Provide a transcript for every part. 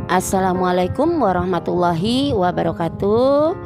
Assalamualaikum warahmatullahi wabarakatuh.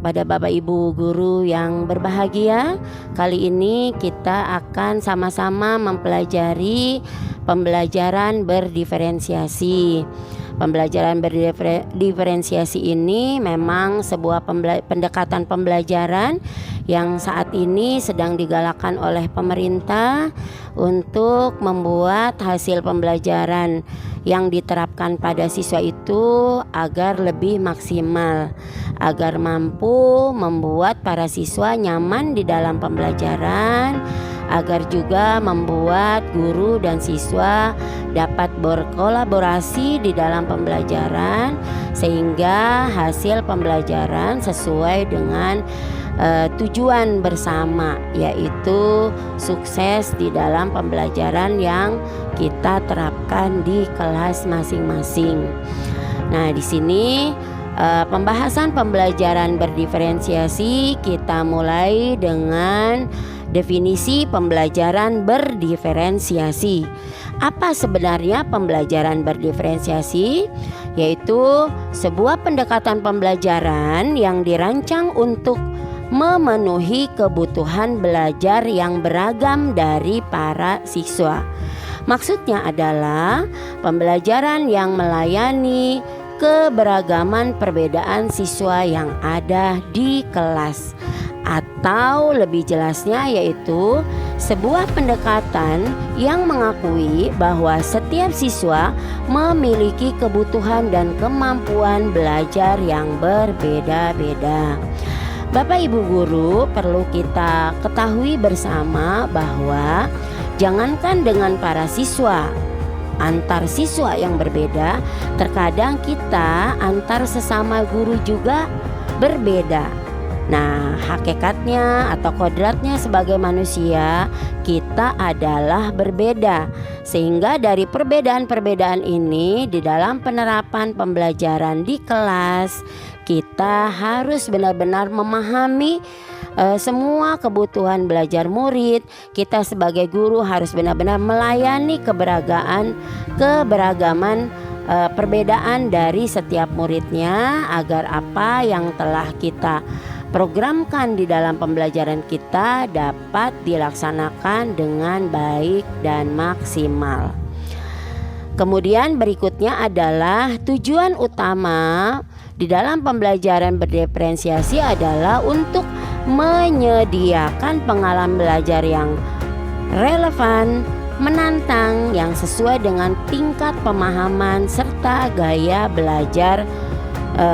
Pada Bapak Ibu guru yang berbahagia, kali ini kita akan sama-sama mempelajari pembelajaran berdiferensiasi. Pembelajaran berdiferensiasi ini memang sebuah pendekatan pembelajaran yang saat ini sedang digalakkan oleh pemerintah untuk membuat hasil pembelajaran yang diterapkan pada siswa itu agar lebih maksimal, agar mampu membuat para siswa nyaman di dalam pembelajaran, agar juga membuat guru dan siswa dapat berkolaborasi di dalam pembelajaran sehingga hasil pembelajaran sesuai dengan tujuan bersama, yaitu sukses di dalam pembelajaran yang kita terapkan di kelas masing-masing. Nah, di sini pembahasan pembelajaran berdiferensiasi kita mulai dengan definisi pembelajaran berdiferensiasi. Apa sebenarnya pembelajaran berdiferensiasi? Yaitu sebuah pendekatan pembelajaran yang dirancang untuk memenuhi kebutuhan belajar yang beragam dari para siswa. Maksudnya adalah pembelajaran yang melayani keberagaman perbedaan siswa yang ada di kelas, atau lebih jelasnya yaitu sebuah pendekatan yang mengakui bahwa setiap siswa memiliki kebutuhan dan kemampuan belajar yang berbeda-beda. Bapak Ibu guru, perlu kita ketahui bersama bahwa jangankan dengan para siswa, antar siswa yang berbeda, terkadang kita antar sesama guru juga berbeda. Nah, hakikatnya atau kodratnya sebagai manusia, kita adalah berbeda. Sehingga dari perbedaan-perbedaan ini di dalam penerapan pembelajaran di kelas, kita harus benar-benar memahami semua kebutuhan belajar murid. Kita sebagai guru harus benar-benar melayani keberagaman perbedaan dari setiap muridnya, agar apa yang telah kita programkan di dalam pembelajaran kita dapat dilaksanakan dengan baik dan maksimal. Kemudian berikutnya adalah tujuan utama di dalam pembelajaran berdiferensiasi adalah untuk menyediakan pengalaman belajar yang relevan, menantang, yang sesuai dengan tingkat pemahaman serta gaya belajar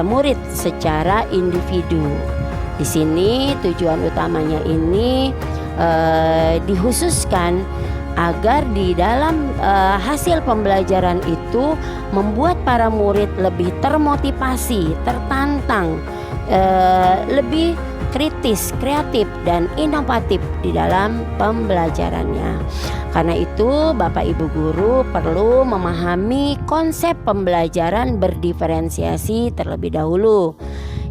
murid secara individu. Di sini tujuan utamanya ini dikhususkan agar di dalam hasil pembelajaran itu membuat para murid lebih termotivasi, tertantang, lebih kritis, kreatif, dan inovatif di dalam pembelajarannya. Karena itu Bapak Ibu guru perlu memahami konsep pembelajaran berdiferensiasi terlebih dahulu.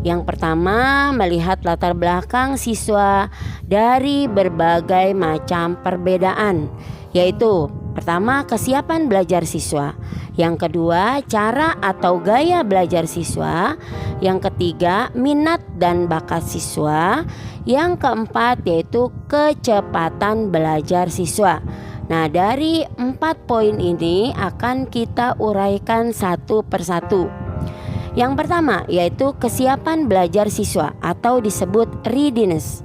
Yang pertama, melihat latar belakang siswa dari berbagai macam perbedaan, yaitu pertama, kesiapan belajar siswa. Yang kedua, cara atau gaya belajar siswa. Yang ketiga, minat dan bakat siswa. Yang keempat, yaitu kecepatan belajar siswa. Nah, dari 4 poin ini akan kita uraikan satu persatu. Yang pertama yaitu kesiapan belajar siswa atau disebut readiness.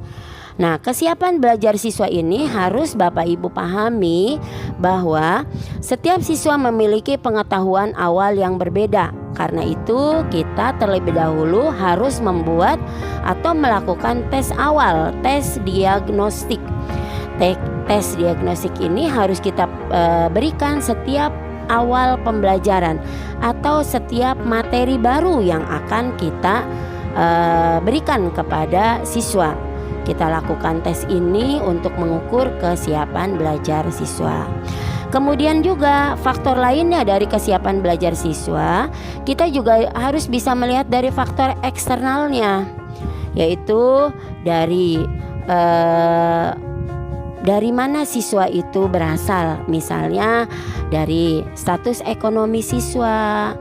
Nah, kesiapan belajar siswa ini harus Bapak Ibu pahami bahwa setiap siswa memiliki pengetahuan awal yang berbeda. Karena itu kita terlebih dahulu harus membuat atau melakukan tes awal, tes diagnostik. Tes diagnostik ini harus kita berikan setiap awal pembelajaran atau setiap materi baru yang akan kita berikan kepada siswa. Kita lakukan tes ini untuk mengukur kesiapan belajar siswa. Kemudian juga faktor lainnya dari kesiapan belajar siswa, kita juga harus bisa melihat dari faktor eksternalnya, yaitu dari dari mana siswa itu berasal. Misalnya dari status ekonomi siswa,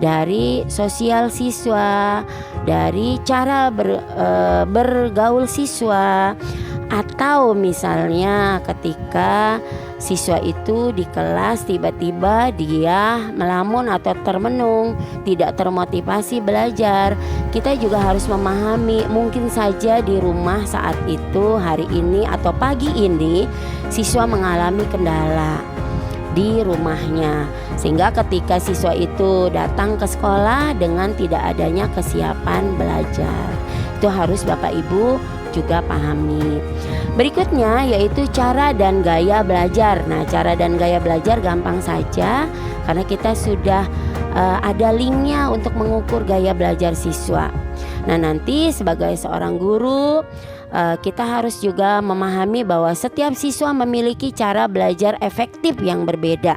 dari sosial siswa, dari cara bergaul siswa, atau misalnya ketika siswa itu di kelas tiba-tiba dia melamun atau termenung, tidak termotivasi belajar. Kita juga harus memahami, mungkin saja di rumah saat itu, hari ini atau pagi ini, siswa mengalami kendala di rumahnya, sehingga ketika siswa itu datang ke sekolah dengan tidak adanya kesiapan belajar, itu harus Bapak Ibu juga pahami. Berikutnya yaitu cara dan gaya belajar. Nah, cara dan gaya belajar gampang saja karena kita sudah ada linknya untuk mengukur gaya belajar siswa. Nah, nanti sebagai seorang guru kita harus juga memahami bahwa setiap siswa memiliki cara belajar efektif yang berbeda.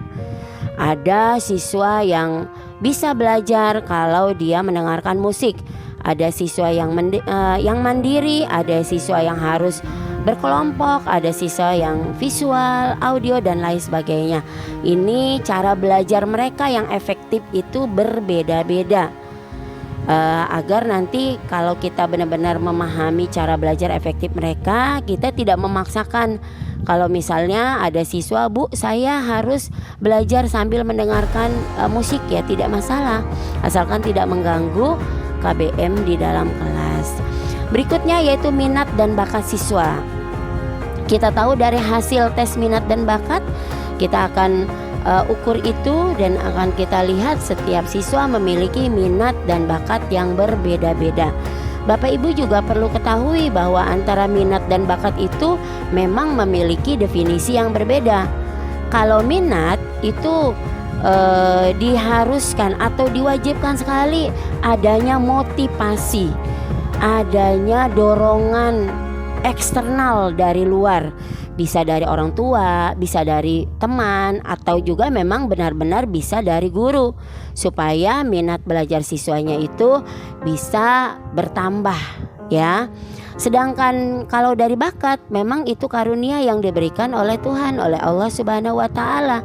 Ada siswa yang bisa belajar kalau dia mendengarkan musik. Ada siswa yang mandiri, ada siswa yang harus berkelompok, ada siswa yang visual, audio, dan lain sebagainya. Ini cara belajar mereka yang efektif itu berbeda-beda. Agar nanti kalau kita benar-benar memahami cara belajar efektif mereka, kita tidak memaksakan. Kalau misalnya ada siswa, Bu, saya harus belajar sambil mendengarkan musik, ya tidak masalah, asalkan tidak mengganggu KBM di dalam kelas. Berikutnya yaitu minat dan bakat siswa. Kita tahu dari hasil tes minat dan bakat, kita akan ukur itu dan akan kita lihat setiap siswa memiliki minat dan bakat yang berbeda-beda. Bapak Ibu juga perlu ketahui bahwa antara minat dan bakat itu memang memiliki definisi yang berbeda. Kalau minat itu diharuskan atau diwajibkan sekali adanya motivasi, adanya dorongan eksternal dari luar, bisa dari orang tua, bisa dari teman, atau juga memang benar-benar bisa dari guru, supaya minat belajar siswanya itu bisa bertambah, ya. Sedangkan kalau dari bakat, memang itu karunia yang diberikan oleh Tuhan, oleh Allah Subhanahu wa Ta'ala.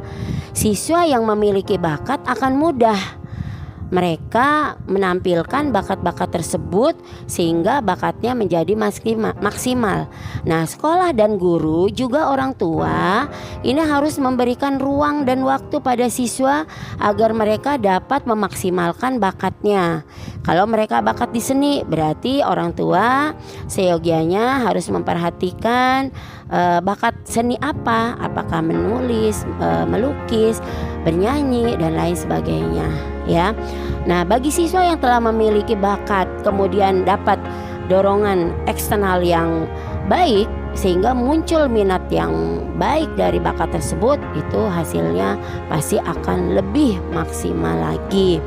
Siswa yang memiliki bakat akan mudah mereka menampilkan bakat-bakat tersebut sehingga bakatnya menjadi maksimal. Nah, sekolah dan guru juga orang tua ini harus memberikan ruang dan waktu pada siswa agar mereka dapat memaksimalkan bakatnya. Kalau mereka bakat di seni, berarti orang tua seyogianya harus memperhatikan bakat seni apa, apakah menulis, melukis, bernyanyi, dan lain sebagainya, ya. Nah, bagi siswa yang telah memiliki bakat kemudian dapat dorongan eksternal yang baik sehingga muncul minat yang baik dari bakat tersebut, itu hasilnya pasti akan lebih maksimal lagi.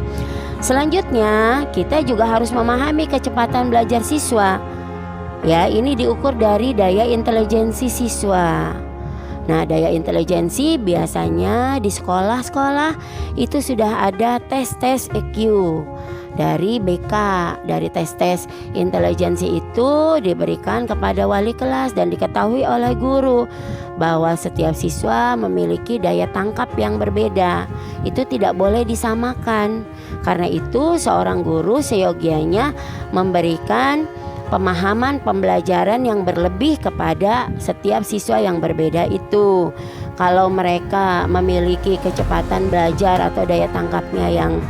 Selanjutnya, kita juga harus memahami kecepatan belajar siswa. Ya, ini diukur dari daya intelijensi siswa. Nah, daya intelijensi biasanya di sekolah-sekolah itu sudah ada tes-tes EQ dari BK. Dari tes-tes intelijensi itu diberikan kepada wali kelas dan diketahui oleh guru bahwa setiap siswa memiliki daya tangkap yang berbeda. Itu tidak boleh disamakan. Karena itu seorang guru seyogianya memberikan pemahaman pembelajaran yang berlebih kepada setiap siswa yang berbeda itu. Kalau mereka memiliki kecepatan belajar atau daya tangkapnya yang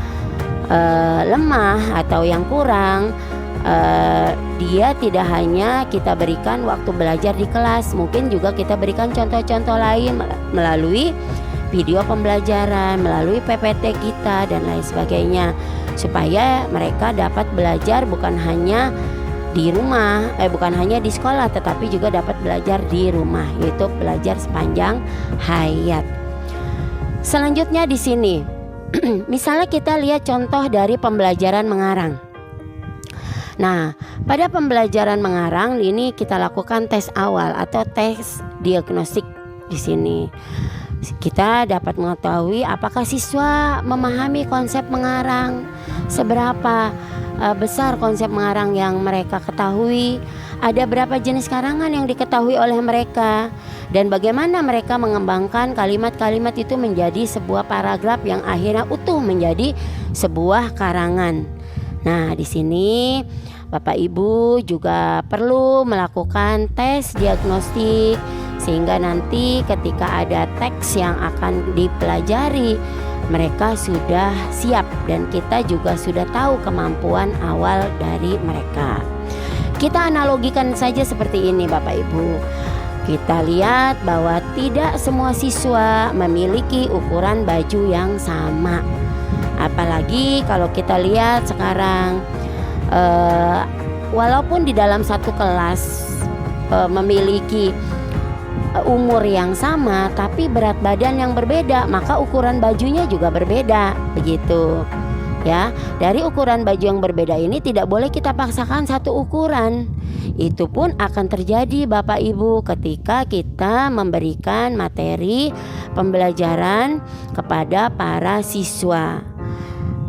lemah atau yang kurang, dia tidak hanya kita berikan waktu belajar di kelas, mungkin juga kita berikan contoh-contoh lain melalui video pembelajaran, melalui PPT kita dan lain sebagainya, supaya mereka dapat belajar bukan hanya di rumah, bukan hanya di sekolah, tetapi juga dapat belajar di rumah, yaitu belajar sepanjang hayat. Selanjutnya di sini, misalnya kita lihat contoh dari pembelajaran mengarang. Nah, pada pembelajaran mengarang ini kita lakukan tes awal atau tes diagnostik di sini. Kita dapat mengetahui apakah siswa memahami konsep mengarang, seberapa besar konsep mengarang yang mereka ketahui, ada berapa jenis karangan yang diketahui oleh mereka, dan bagaimana mereka mengembangkan kalimat-kalimat itu menjadi sebuah paragraf yang akhirnya utuh menjadi sebuah karangan. Nah, di sini Bapak Ibu juga perlu melakukan tes diagnostik sehingga nanti ketika ada teks yang akan dipelajari, mereka sudah siap dan kita juga sudah tahu kemampuan awal dari mereka. Kita analogikan saja seperti ini Bapak Ibu. Kita lihat bahwa tidak semua siswa memiliki ukuran baju yang sama. Apalagi kalau kita lihat sekarang, walaupun di dalam satu kelas memiliki umur yang sama, tapi berat badan yang berbeda, maka ukuran bajunya juga berbeda, begitu ya. Dari ukuran baju yang berbeda ini tidak boleh kita paksakan satu ukuran. Itu pun akan terjadi Bapak Ibu ketika kita memberikan materi pembelajaran kepada para siswa.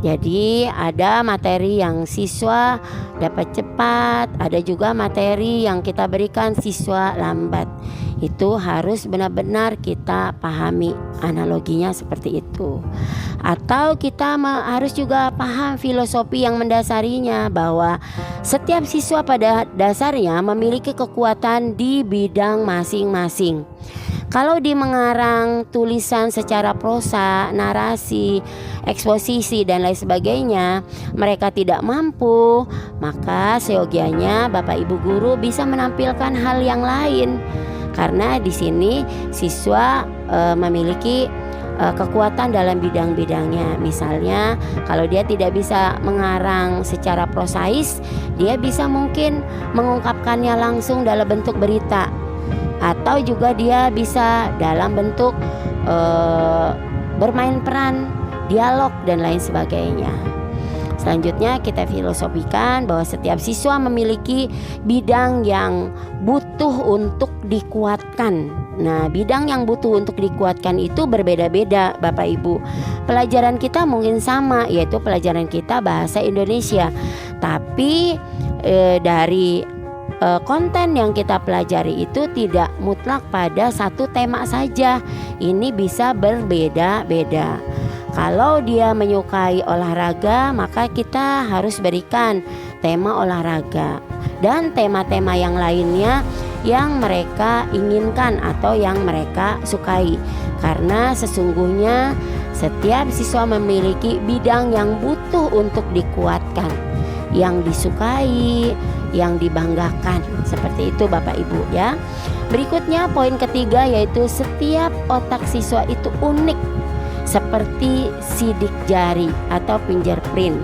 Jadi ada materi yang siswa dapat cepat, ada juga materi yang kita berikan siswa lambat. Itu harus benar-benar kita pahami analoginya seperti itu. Atau kita harus juga paham filosofi yang mendasarinya, bahwa setiap siswa pada dasarnya memiliki kekuatan di bidang masing-masing. Kalau di mengarang tulisan secara prosa, narasi, eksposisi dan lain sebagainya, mereka tidak mampu, maka seyogianya Bapak Ibu guru bisa menampilkan hal yang lain. Karena di sini siswa memiliki kekuatan dalam bidang-bidangnya. Misalnya kalau dia tidak bisa mengarang secara prosais, dia bisa mungkin mengungkapkannya langsung dalam bentuk berita, atau juga dia bisa dalam bentuk bermain peran, dialog dan lain sebagainya. Selanjutnya kita filosofikan bahwa setiap siswa memiliki bidang yang butuh untuk dikuatkan. Nah, bidang yang butuh untuk dikuatkan itu berbeda-beda Bapak Ibu. Pelajaran kita mungkin sama, yaitu pelajaran kita bahasa Indonesia. Tapi dari konten yang kita pelajari itu tidak mutlak pada satu tema saja. Ini bisa berbeda-beda. Kalau dia menyukai olahraga, maka kita harus berikan tema olahraga dan tema-tema yang lainnya yang mereka inginkan atau yang mereka sukai. Karena sesungguhnya setiap siswa memiliki bidang yang butuh untuk dikuatkan, yang disukai, yang dibanggakan. Seperti itu Bapak Ibu ya. Berikutnya poin ketiga, yaitu setiap otak siswa itu unik seperti sidik jari atau fingerprint.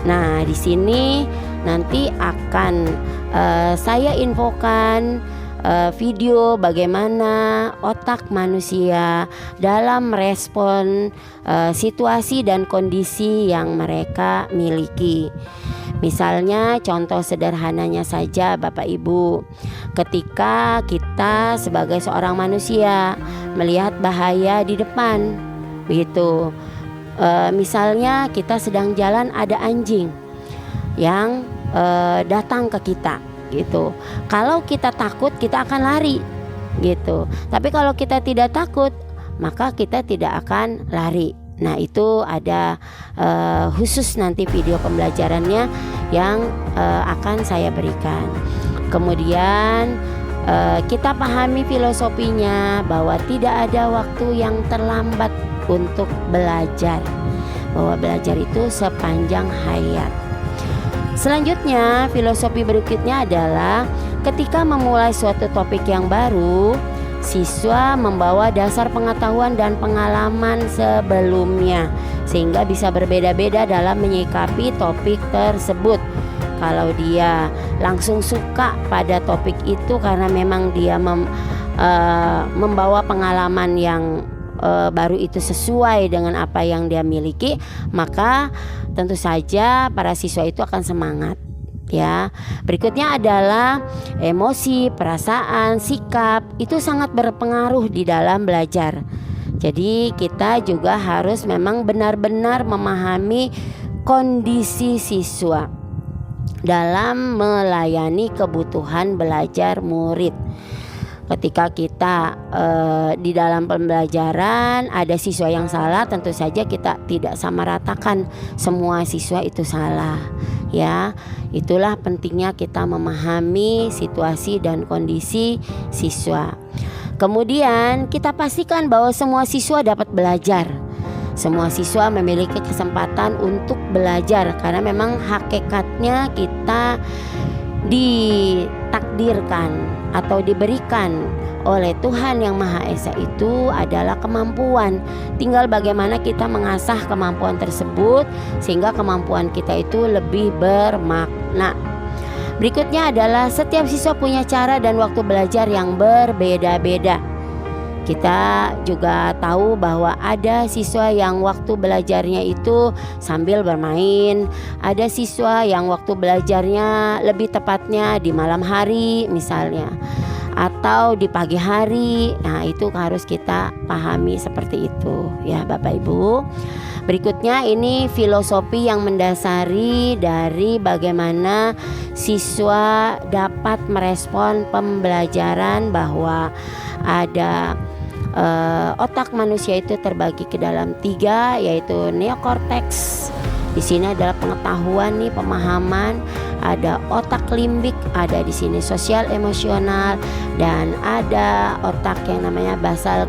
Nah, di sini nanti akan saya infokan video bagaimana otak manusia dalam merespon situasi dan kondisi yang mereka miliki. Misalnya contoh sederhananya saja Bapak Ibu, ketika kita sebagai seorang manusia melihat bahaya di depan, begitu. Misalnya kita sedang jalan, ada anjing yang datang ke kita, gitu. Kalau kita takut, kita akan lari, gitu. Tapi kalau kita tidak takut, maka kita tidak akan lari. Nah, itu ada khusus nanti video pembelajarannya yang akan saya berikan. Kemudian kita pahami filosofinya bahwa tidak ada waktu yang terlambat untuk belajar, bahwa belajar itu sepanjang hayat. Selanjutnya, filosofi berikutnya adalah ketika memulai suatu topik yang baru, siswa membawa dasar pengetahuan dan pengalaman sebelumnya sehingga bisa berbeda-beda dalam menyikapi topik tersebut. Kalau dia langsung suka pada topik itu karena memang dia membawa pengalaman yang baru itu sesuai dengan apa yang dia miliki, maka tentu saja para siswa itu akan semangat. Ya, berikutnya adalah emosi, perasaan, sikap itu sangat berpengaruh di dalam belajar. Jadi kita juga harus memang benar-benar memahami kondisi siswa. dalam melayani kebutuhan belajar murid. Ketika kita di dalam pembelajaran ada siswa yang salah, tentu saja kita tidak samaratakan semua siswa itu salah, ya. Itulah pentingnya kita memahami situasi dan kondisi siswa. Kemudian kita pastikan bahwa semua siswa dapat belajar. Semua siswa memiliki kesempatan untuk belajar, karena memang hakikatnya kita ditakdirkan atau diberikan oleh Tuhan Yang Maha Esa itu adalah kemampuan. Tinggal bagaimana kita mengasah kemampuan tersebut sehingga kemampuan kita itu lebih bermakna. Berikutnya adalah setiap siswa punya cara dan waktu belajar yang berbeda-beda. Kita juga tahu bahwa ada siswa yang waktu belajarnya itu sambil bermain, ada siswa yang waktu belajarnya lebih tepatnya di malam hari misalnya, atau di pagi hari. Nah, itu harus kita pahami seperti itu ya Bapak Ibu. Berikutnya ini filosofi yang mendasari dari bagaimana siswa dapat merespon pembelajaran, bahwa ada otak manusia itu terbagi ke dalam 3, yaitu neokorteks. Di sini adalah pengetahuan nih, pemahaman. Ada otak limbik, ada di sini sosial emosional, dan ada otak yang namanya basal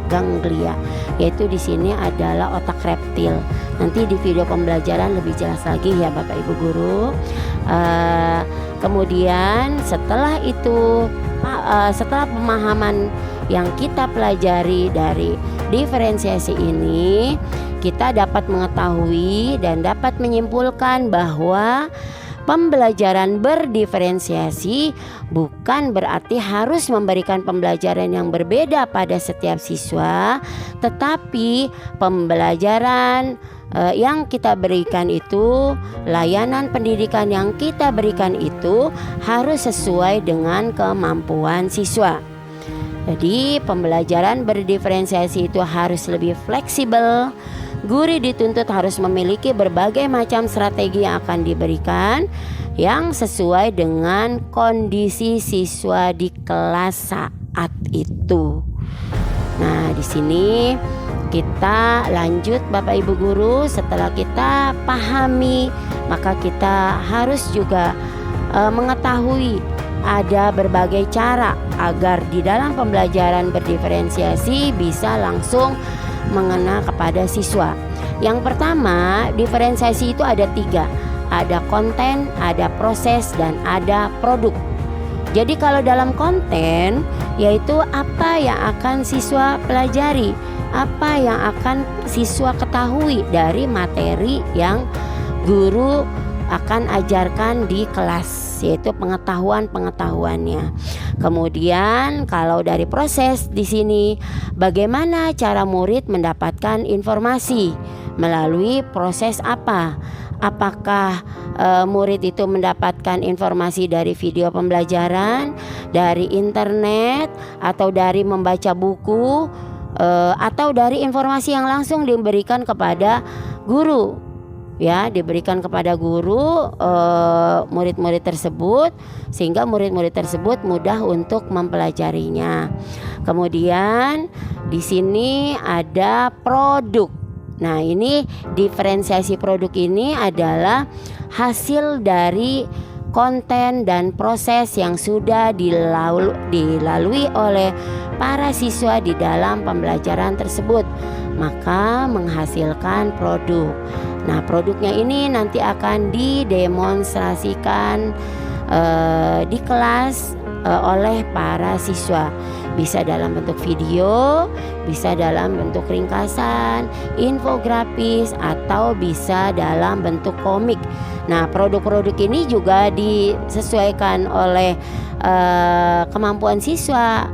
ganglia, yaitu di sini adalah otak reptil. Nanti di video pembelajaran lebih jelas lagi ya Bapak Ibu guru. Kemudian setelah itu, setelah pemahaman yang kita pelajari dari diferensiasi ini, kita dapat mengetahui dan dapat menyimpulkan bahwa pembelajaran berdiferensiasi bukan berarti harus memberikan pembelajaran yang berbeda pada setiap siswa, tetapi pembelajaran yang kita berikan itu, layanan pendidikan yang kita berikan itu harus sesuai dengan kemampuan siswa. Jadi pembelajaran berdiferensiasi itu harus lebih fleksibel. Guru dituntut harus memiliki berbagai macam strategi yang akan diberikan yang sesuai dengan kondisi siswa di kelas saat itu. Nah, di sini kita lanjut Bapak Ibu guru. Setelah kita pahami, maka kita harus juga mengetahui ada berbagai cara agar di dalam pembelajaran berdiferensiasi bisa langsung mengena kepada siswa. Yang pertama, diferensiasi itu ada 3. Ada konten, ada proses, dan ada produk. Jadi kalau dalam konten, yaitu apa yang akan siswa pelajari, apa yang akan siswa ketahui dari materi yang guru akan ajarkan di kelas, yaitu pengetahuannya. Kemudian kalau dari proses di sini, bagaimana cara murid mendapatkan informasi melalui proses apa? Apakah murid itu mendapatkan informasi dari video pembelajaran, dari internet, atau dari membaca buku, atau dari informasi yang langsung diberikan kepada guru? Ya, diberikan kepada guru murid-murid tersebut, sehingga murid-murid tersebut mudah untuk mempelajarinya. Kemudian di sini ada produk. Nah, ini diferensiasi produk ini adalah hasil dari konten dan proses yang sudah dilalui oleh para siswa di dalam pembelajaran tersebut, maka menghasilkan produk. Nah, produknya ini nanti akan didemonstrasikan di kelas oleh para siswa. Bisa dalam bentuk video, bisa dalam bentuk ringkasan, infografis, atau bisa dalam bentuk komik. Nah, produk-produk ini juga disesuaikan oleh kemampuan siswa.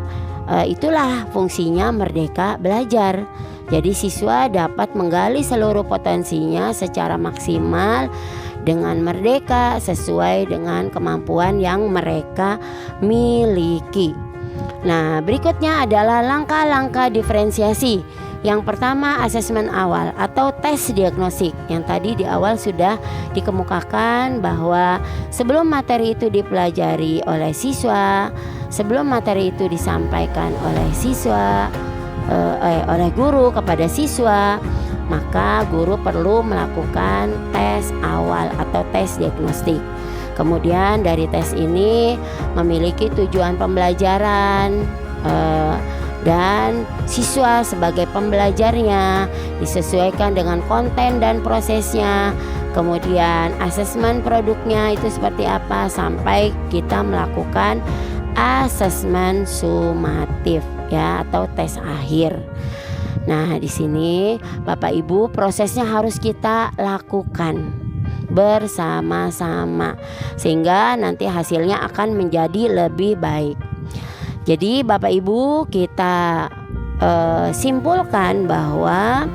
Itulah fungsinya Merdeka Belajar. Jadi siswa dapat menggali seluruh potensinya secara maksimal dengan merdeka sesuai dengan kemampuan yang mereka miliki. Nah, berikutnya adalah langkah-langkah diferensiasi. Yang pertama asesmen awal atau tes diagnostik, yang tadi di awal sudah dikemukakan bahwa sebelum materi itu dipelajari oleh siswa, sebelum materi itu disampaikan oleh siswa, oleh guru kepada siswa, maka guru perlu melakukan tes awal atau tes diagnostik. Kemudian dari tes ini memiliki tujuan pembelajaran, dan siswa sebagai pembelajarnya disesuaikan dengan konten dan prosesnya. Kemudian asesmen produknya itu seperti apa sampai kita melakukan asesmen sumatif ya atau tes akhir. Nah, di sini Bapak Ibu prosesnya harus kita lakukan bersama-sama sehingga nanti hasilnya akan menjadi lebih baik. Jadi Bapak Ibu kita simpulkan bahwa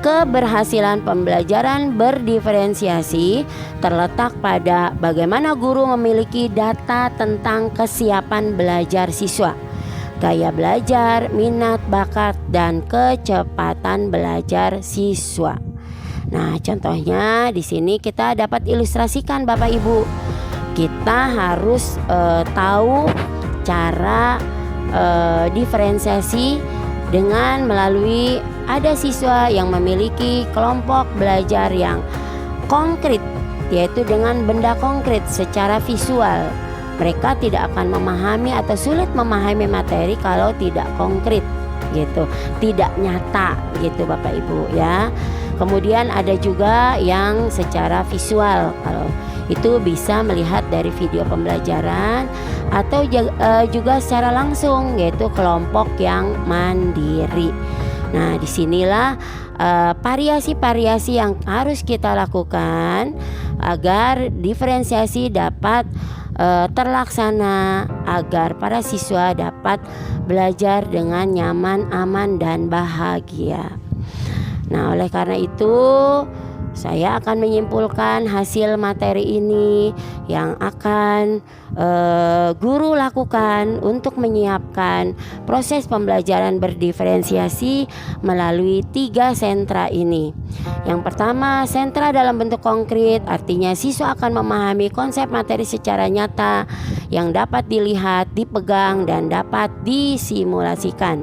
keberhasilan pembelajaran berdiferensiasi terletak pada bagaimana guru memiliki data tentang kesiapan belajar siswa, gaya belajar, minat, bakat, dan kecepatan belajar siswa. Nah, contohnya di sini kita dapat ilustrasikan Bapak Ibu. Kita harus tahu cara diferensiasi dengan melalui ada siswa yang memiliki kelompok belajar yang konkret, yaitu dengan benda konkret secara visual. Mereka tidak akan memahami atau sulit memahami materi kalau tidak konkret gitu, tidak nyata gitu Bapak Ibu ya. Kemudian ada juga yang secara visual, kalau itu bisa melihat dari video pembelajaran atau juga secara langsung, yaitu kelompok yang mandiri. Nah, disinilah variasi-variasi yang harus kita lakukan agar diferensiasi dapat terlaksana, agar para siswa dapat belajar dengan nyaman, aman, dan bahagia. Nah, oleh karena itu saya akan menyimpulkan hasil materi ini yang akan guru lakukan untuk menyiapkan proses pembelajaran berdiferensiasi melalui 3 sentra ini. Yang pertama, sentra dalam bentuk konkret, artinya siswa akan memahami konsep materi secara nyata yang dapat dilihat, dipegang, dan dapat disimulasikan.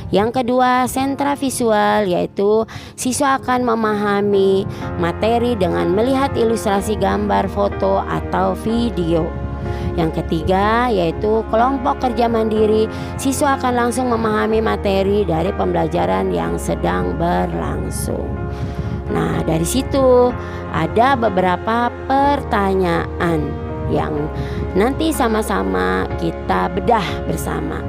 Yang kedua, sentra visual, yaitu siswa akan memahami materi dengan melihat ilustrasi gambar, foto, atau video. Yang ketiga, yaitu kelompok kerja mandiri, siswa akan langsung memahami materi dari pembelajaran yang sedang berlangsung. Nah, dari situ ada beberapa pertanyaan yang nanti sama-sama kita bedah bersama.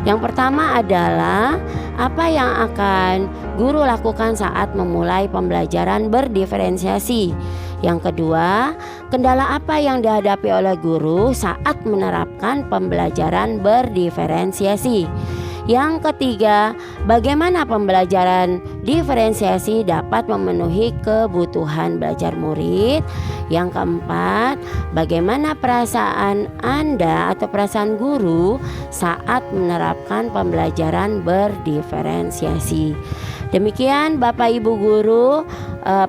Yang pertama adalah apa yang akan guru lakukan saat memulai pembelajaran berdiferensiasi. Yang kedua, kendala apa yang dihadapi oleh guru saat menerapkan pembelajaran berdiferensiasi. Yang ketiga, bagaimana pembelajaran diferensiasi dapat memenuhi kebutuhan belajar murid. Yang keempat, bagaimana perasaan Anda atau perasaan guru saat menerapkan pembelajaran berdiferensiasi. Demikian Bapak Ibu guru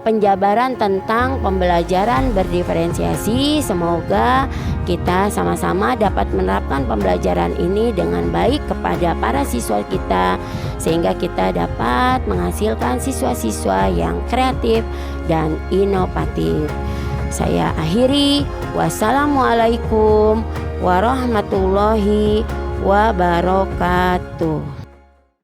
penjabaran tentang pembelajaran berdiferensiasi. Semoga kita sama-sama dapat menerapkan pembelajaran ini dengan baik kepada para siswa kita, sehingga kita dapat menghasilkan siswa-siswa yang kreatif dan inovatif. Saya akhiri, wassalamualaikum warahmatullahi wabarakatuh.